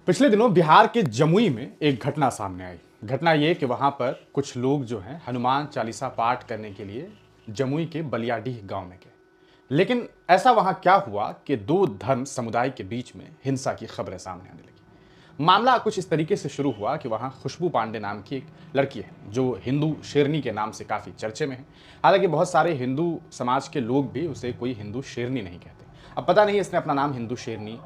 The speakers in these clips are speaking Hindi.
पिछले दिनों बिहार के जमुई में एक घटना सामने आई। घटना ये कि वहां पर कुछ लोग जो हैं हनुमान चालीसा पाठ करने के लिए जमुई के बलियाडीह गांव में गए। लेकिन ऐसा वहां क्या हुआ कि दो धर्म समुदाय के बीच में हिंसा की खबरें सामने आने लगी। मामला कुछ इस तरीके से शुरू हुआ कि वहां खुशबू पांडे नाम की एक लड़की है जो हिंदू शेरनी के नाम से काफी चर्चे में है। हालांकि बहुत सारे हिंदू समाज के लोग भी उसे कोई हिंदू शेरनी नहीं कहते। अब पता नहीं इसने अपना नाम हिंदू शेरनी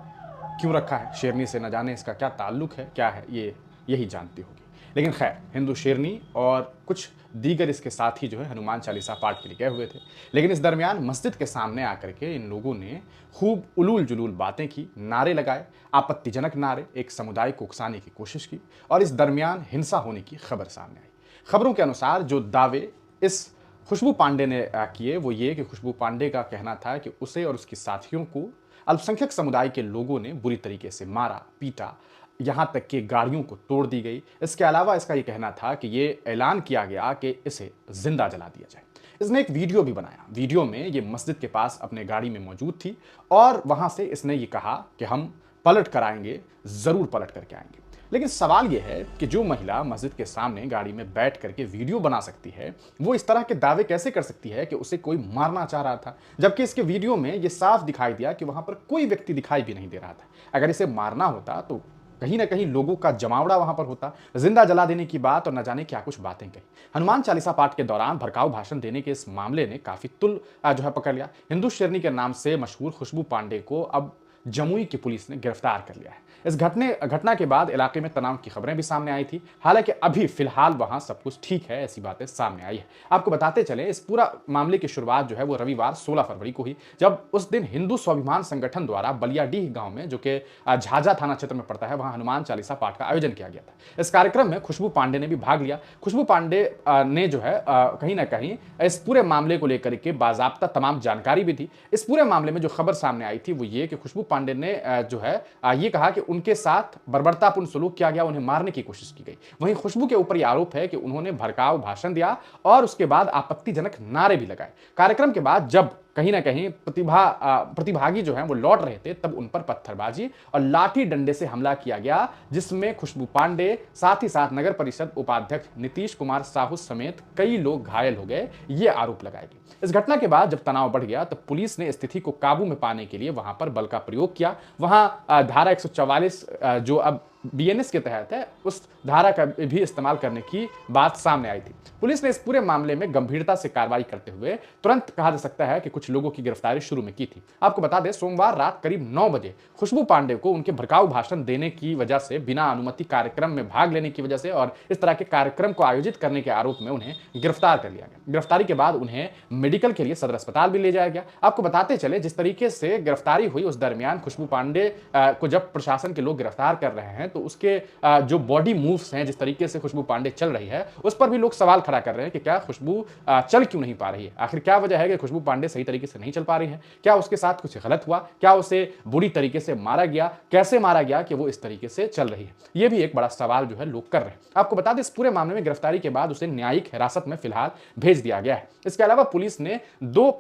क्यों रखा है, शेरनी से न जाने इसका क्या ताल्लुक है, क्या है ये यही जानती होगी। लेकिन खैर, हिंदू शेरनी और कुछ दीगर इसके साथी जो है हनुमान चालीसा पाठ के लिए गए हुए थे। लेकिन इस दरमियान मस्जिद के सामने आकर के इन लोगों ने खूब उलूल जुलूल बातें की, नारे लगाए, आपत्तिजनक नारे, एक समुदाय को उकसाने की कोशिश की और इस दरमियान हिंसा होने की खबर सामने आई। खबरों के अनुसार जो दावे इस खुशबू पांडे ने किए वो ये कि खुशबू पांडे का कहना था कि उसे और उसके साथियों को अल्पसंख्यक समुदाय के लोगों ने बुरी तरीके से मारा, पीटा, यहां तक कि गाड़ियों को तोड़ दी गई। इसके अलावा इसका यह कहना था कि यह ऐलान किया गया कि इसे जिंदा जला दिया जाए। इसने एक वीडियो भी बनाया। वीडियो में ये मस्जिद के पास अपने गाड़ी में मौजूद थी और वहां से इसने ये कहा कि हम पलट कर आएंगे, जरूर पलट करके आएंगे। लेकिन सवाल यह है कि जो महिला मस्जिद के सामने गाड़ी में बैठ करके वीडियो बना सकती है, वो इस तरह के दावे कैसे कर सकती है कि उसे कोई मारना चाह रहा था, जबकि इसके वीडियो में यह साफ दिखाई दिया कि वहां पर कोई व्यक्ति दिखाई भी नहीं दे रहा था। अगर इसे मारना होता तो कहीं ना कहीं लोगों का जमावड़ा वहां पर होता, जिंदा जला देने की बात और न जाने क्या कुछ बातें कही। हनुमान चालीसा पाठ के दौरान भड़काऊ भाषण देने के इस मामले ने काफी तुल जो है पकड़ लिया। हिंदू शेरनी के नाम से मशहूर खुशबू पांडे को अब जमुई की पुलिस ने गिरफ्तार कर लिया है। इस घटना के बाद इलाके में तनाव की खबरें भी सामने आई थी। हालांकि अभी फिलहाल वहां सब कुछ ठीक है, ऐसी बातें सामने आई है। आपको बताते चले, इस पूरा मामले की शुरुआत जो है वो रविवार 16 फरवरी को हुई, जब उस दिन हिंदू स्वाभिमान संगठन द्वारा बलियाडीह गांव में, जो कि झाझा थाना क्षेत्र में पड़ता है, वहां हनुमान चालीसा पाठ का आयोजन किया गया था। इस कार्यक्रम में खुशबू पांडे ने भी भाग लिया। खुशबू पांडे ने जो है कहीं ना कहीं इस पूरे मामले को लेकर के बाजाब्ता तमाम जानकारी भी थी। इस पूरे मामले में जो खबर सामने आई थी वो ये कि खुशबू पांडे ने जो है ये कहा कि उनके साथ बर्बरतापूर्ण सलूक किया गया, उन्हें मारने की कोशिश की गई। वहीं खुशबू के ऊपर यह आरोप है कि उन्होंने भड़काऊ भाषण दिया और उसके बाद आपत्तिजनक नारे भी लगाए। कार्यक्रम के बाद जब कहीं ना कहीं प्रतिभागी जो हैं वो लौट रहे थे, तब उन पर पत्थरबाजी और लाठी डंडे से हमला किया गया, जिसमें खुशबू पांडे साथ ही साथ नगर परिषद उपाध्यक्ष नीतीश कुमार साहू समेत कई लोग घायल हो गए, ये आरोप लगाए गए। इस घटना के बाद जब तनाव बढ़ गया तब पुलिस ने स्थिति को काबू में पाने के लिए वहां पर बल का प्रयोग किया। वहां धारा 144 जो अब बीएनएस के तहत है, उस धारा का भी इस्तेमाल करने की बात सामने आई थी। पुलिस ने इस पूरे मामले में गंभीरता से कार्रवाई करते हुए तुरंत कहा जा सकता है कि कुछ लोगों की गिरफ्तारी शुरू में की थी। आपको बता दें, सोमवार रात करीब 9 बजे खुशबू पांडे को उनके भड़काऊ भाषण देने की वजह से, बिना अनुमति कार्यक्रम में भाग लेने की वजह से और इस तरह के कार्यक्रम को आयोजित करने के आरोप में उन्हें गिरफ्तार कर लिया गया। गिरफ्तारी के बाद उन्हें मेडिकल के लिए सदर अस्पताल भी ले जाया गया। आपको बताते चले, जिस तरीके से गिरफ्तारी हुई उस दरमियान खुशबू पांडे को जब प्रशासन के लोग गिरफ्तार कर रहे हैं तो उसके जो बॉडी मूव्स हैं, जिस तरीके से खुशबू पांडे चल रही है, उस पर भी लोग सवाल खड़ा कर रहे हैं कि क्या खुशबू चल क्यों नहीं पा रही है। आखिर क्या वजह है कि खुशबू पांडे सही तरीके से नहीं चल पा रही है? क्या उसके साथ कुछ गलत हुआ? क्या उसे बुरी तरीके से मारा गया? कैसे मारा गया कि वो इस तरीके से चल रही है? ये भी एक बड़ा सवाल जो है लोग कर रहे हैं। आपको बता दें, इस पूरे मामले में गिरफ्तारी के बाद उसे न्यायिक हिरासत में फिलहाल भेज दिया गया है। इसके अलावा पुलिस ने 2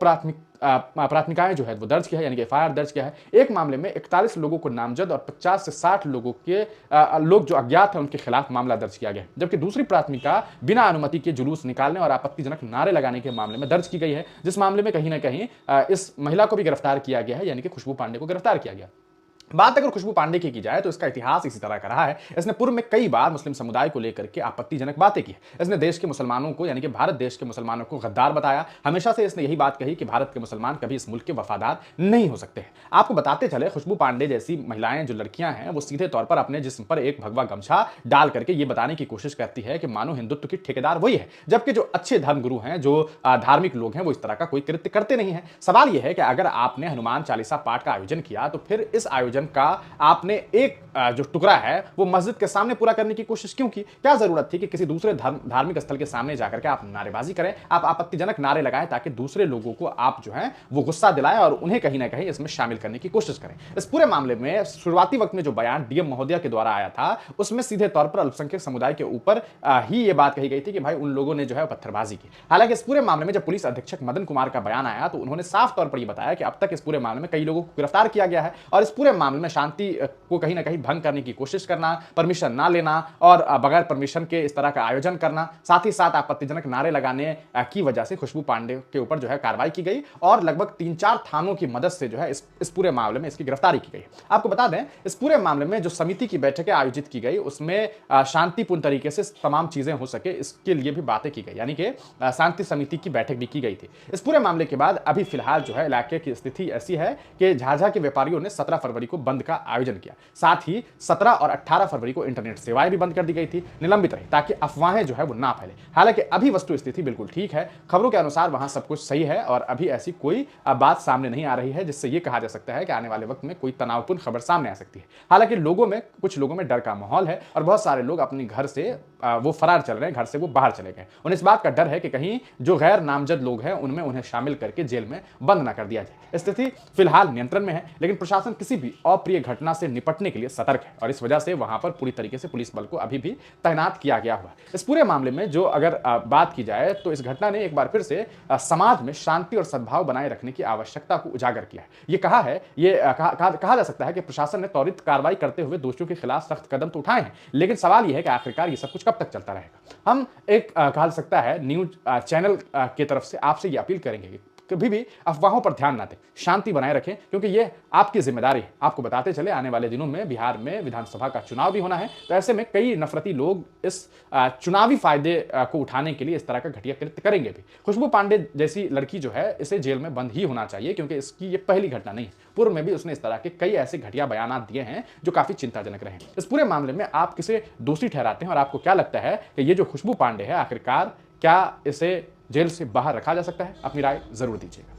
प्राथमिकाएं जो है वो दर्ज किया है, यानी कि एफआईआर दर्ज किया है। एक मामले में 41 लोगों को नामजद और 50 से 60 लोगों के लोग जो अज्ञात हैं उनके खिलाफ मामला दर्ज किया गया है। जबकि दूसरी प्राथमिका बिना अनुमति के जुलूस निकालने और आपत्तिजनक नारे लगाने के मामले में दर्ज की गई है, जिस मामले में कहीं ना कहीं इस महिला को भी गिरफ्तार किया गया है, यानी कि खुशबू पांडे को गिरफ्तार किया गया। बात अगर खुशबू पांडे की जाए तो इसका इतिहास इसी तरह का रहा है। इसने पूर्व में कई बार मुस्लिम समुदाय को लेकर के आपत्तिजनक बातें की। इसने देश के मुसलमानों को, यानी कि भारत देश के मुसलमानों को गद्दार बताया। हमेशा से इसने यही बात कही कि भारत के मुसलमान कभी इस मुल्क के वफादार नहीं हो सकते हैं। आपको बताते चले, खुशबू पांडे जैसी महिलाएं, जो लड़कियां हैं, वो सीधे तौर पर अपने जिस्म पर एक भगवा गमछा डाल करके ये बताने की कोशिश करती है कि मानो हिंदुत्व की ठेकेदार वही है, जबकि जो अच्छे धर्मगुरु हैं, जो धार्मिक लोग हैं, वो इस तरह का कोई कृत्य करते नहीं है। सवाल यह है कि अगर आपने हनुमान चालीसा पाठ का आयोजन किया तो फिर इस आयोजन का आपने एक जो टुकड़ा है वो मस्जिद के सामने पूरा करने की कोशिश क्यों की? क्या जरूरत थी कि किसी दूसरे धार्मिक स्थल के सामने जाकर के आप नारेबाजी करें, आप आपत्तिजनक नारे लगाएं, ताकि दूसरे लोगों को आप जो है वो गुस्सा दिलाएं और उन्हें कहीं ना कहीं इसमें शामिल करने की कोशिश करें। इस पूरे मामले में शुरुआती वक्त में जो बयान डीएम महोदया के द्वारा आया था, उसमें सीधे तौर पर अल्पसंख्यक समुदाय के ऊपर ही ये बात कही गई थी कि भाई उन लोगों ने जो है पत्थरबाजी की। हालांकि इस पूरे मामले में जब पुलिस अधीक्षक मदन कुमार का बयान आया तो उन्होंने साफ तौर पर यह बताया कि अब तक इस पूरे मामले में कई लोगों को गिरफ्तार किया गया है और इस पूरे मामले में शांति को कहीं ना कहीं भंग करने की कोशिश करना, परमिशन ना लेना और बगैर परमिशन के इस तरह का आयोजन करना, साथ ही साथ आपत्तिजनक नारे लगाने की वजह से खुशबू पांडे के ऊपर जो है कार्रवाई की गई और लगभग 3-4 थानों की मदद से जो है इस पूरे मामले में इसकी गिरफ्तारी की गई। आपको बता दें, इस पूरे मामले में जो समिति की बैठकें आयोजित की गई उसमें शांतिपूर्ण तरीके से तमाम चीजें हो सके इसके लिए भी बातें की गई, यानी कि शांति समिति की बैठक भी की गई थी। इस पूरे मामले के बाद अभी फिलहाल जो है इलाके की स्थिति ऐसी है कि झाझा के व्यापारियों ने 17 फरवरी को बंद का आयोजन किया, साथ ही 17 और 18 फरवरी को इंटरनेट सेवाएं भी बंद कर दी गई थी, निलंबित रही ताकि अफवाहें जो है वो ना फैले। हालांकि अभी वस्तु स्थिति बिल्कुल ठीक है, खबरों के अनुसार वहां सब कुछ सही है और अभी ऐसी कोई बात सामने नहीं आ रही है जिससे यह कहा जा सकता है कि आने वाले वक्त में कोई तनावपूर्ण खबर सामने आ सकती है। हालांकि कुछ लोगों में डर का माहौल है और बहुत सारे लोग अपने घर से वो फरार चल रहे हैं, घर से वो बाहर चले गए। उन्हें इस बात का डर है कि कहीं जो गैर नामजद लोग हैं उनमें उन्हें शामिल करके जेल में बंद ना कर दिया जाए। स्थिति फिलहाल नियंत्रण में है, लेकिन प्रशासन किसी भी अप्रिय घटना से निपटने के लिए सतर्क है और इस वजह से वहां पर पूरी तरीके से पुलिस बल को अभी भी तैनात किया गया हुआ है। इस पूरे मामले में जो अगर बात की जाए तो इस घटना ने एक बार फिर से समाज में शांति और सद्भाव बनाए रखने की आवश्यकता को उजागर किया है। कहा जा सकता है कि प्रशासन ने त्वरित कार्रवाई करते हुए दोषियों के खिलाफ सख्त कदम तो उठाए हैं, लेकिन सवाल यह है कि आखिरकार ये सब कुछ कब तक चलता रहेगा। हम एक कहा सकता है न्यूज चैनल की तरफ से आपसे ये अपील करेंगे कि कभी भी अफवाहों पर ध्यान ना दें, शांति बनाए रखें, क्योंकि ये आपकी जिम्मेदारी है। आपको बताते चले आने वाले दिनों में बिहार में विधानसभा का चुनाव भी होना है, तो ऐसे में कई नफरती लोग इस चुनावी फायदे को उठाने के लिए इस तरह का घटिया कृत्य करेंगे भी। खुशबू पांडे जैसी लड़की जो है इसे जेल में बंद ही होना चाहिए, क्योंकि इसकी ये पहली घटना नहीं है, पूर्व में भी उसने इस तरह के कई ऐसे घटिया बयान दिए हैं जो काफी चिंताजनक रहे। इस पूरे मामले में आप किसे दोषी ठहराते हैं और आपको क्या लगता है कि ये जो खुशबू पांडे है आखिरकार क्या इसे जेल से बाहर रखा जा सकता है? अपनी राय जरूर दीजिएगा।